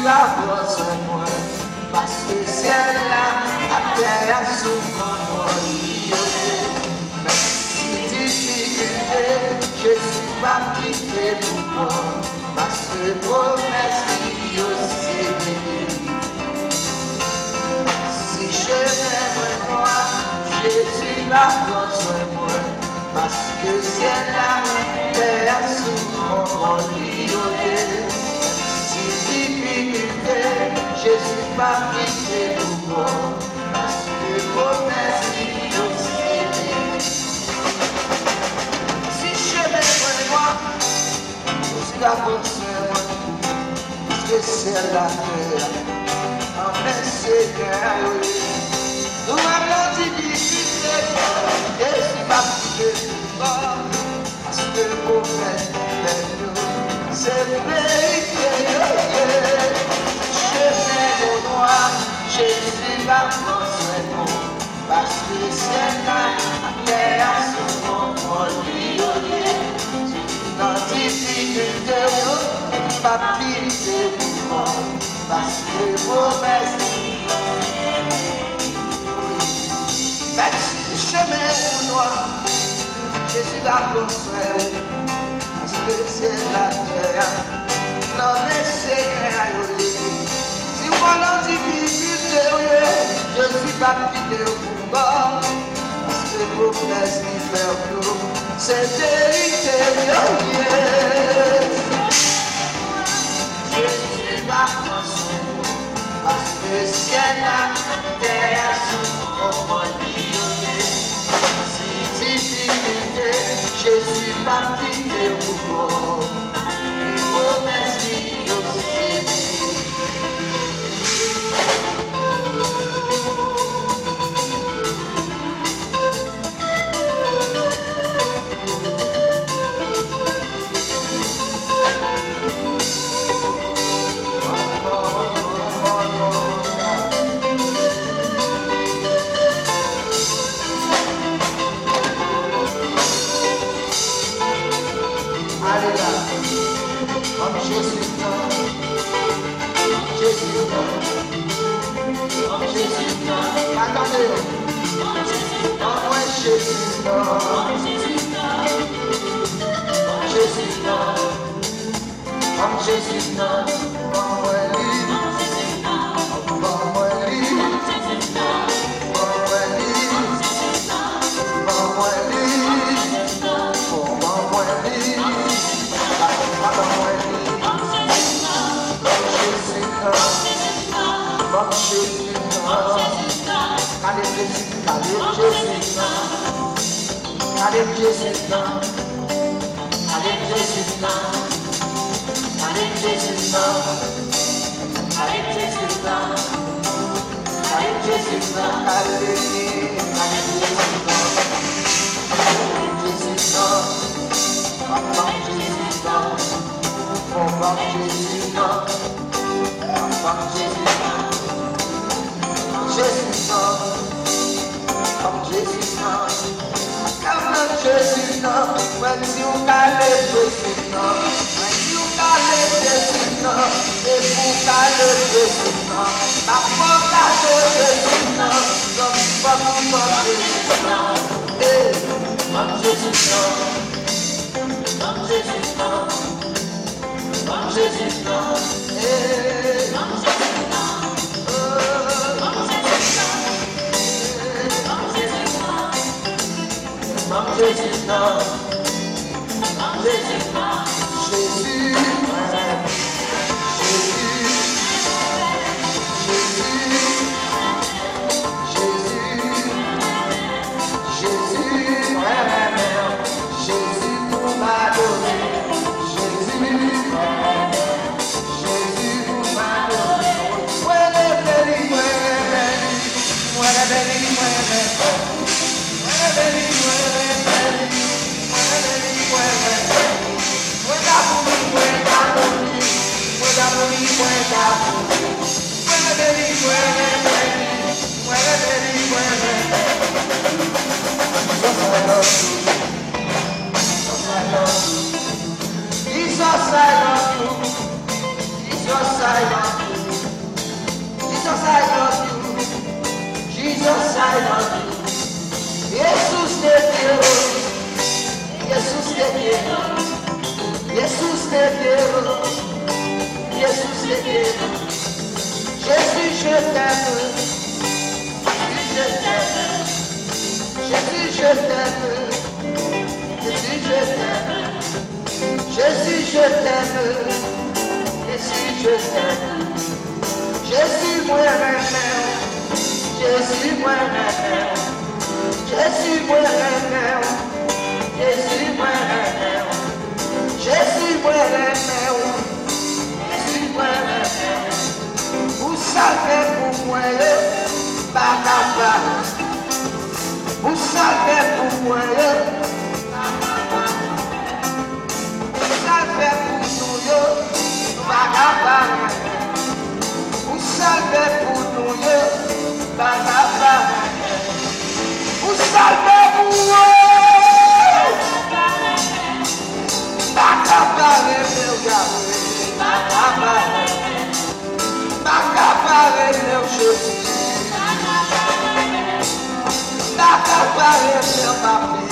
va prendre moi, parce que c'est là, à terre sous mon Même si difficulté, je suis pas quitté pour moi, parce que promesse qui aussi. Si je m'aime moi, Jésus va prendre moi, parce que c'est là, terre sous mon je suis pas quitté pour moi, parce que promesse qui aussi. Si je m'aime moi, je suis la conscience, parce que c'est la terre, en fait c'est bien. Nous avons difficulté, je suis pas quitté pour moi, parce que promesse c'est vérité. Jésus va prendre parce que c'est la terre sous mon dans difficulté, pas pitié pour moi, parce que promesse. Chemin pour noir, Jésus va construire, parce que c'est la terre, non mais c'est rien. Si voilà difficulté, je suis pas quitté au combat, parce que vos promesses qui font tout, c'est vérité. Je suis pas construit, parce que c'est la terre sous mon si difficulté, je suis pas quitté au combat, les promesses qui aussi. Jésus, non, when you got it, when you got it, if you got it, la porta Jesus, I love you. Jesus, I love you. je t'aime. Jésus, je t'aime. Jésus, je t'aime. Jésus, je t'aime. Jésus, moi, Jésus, moi, Jésus, moi, Jésus, moi, Jésus, moi, Jésus, moi, vous savez pour moi, pas capable. Vous savez pour moi, vous savez pour nous, pas capable. Vous savez pour nous, pas capable. Vous savez pour moi, pas capable, meu gars, pas capable. Pas capable, meu Jesus. Pas capable, meu papi.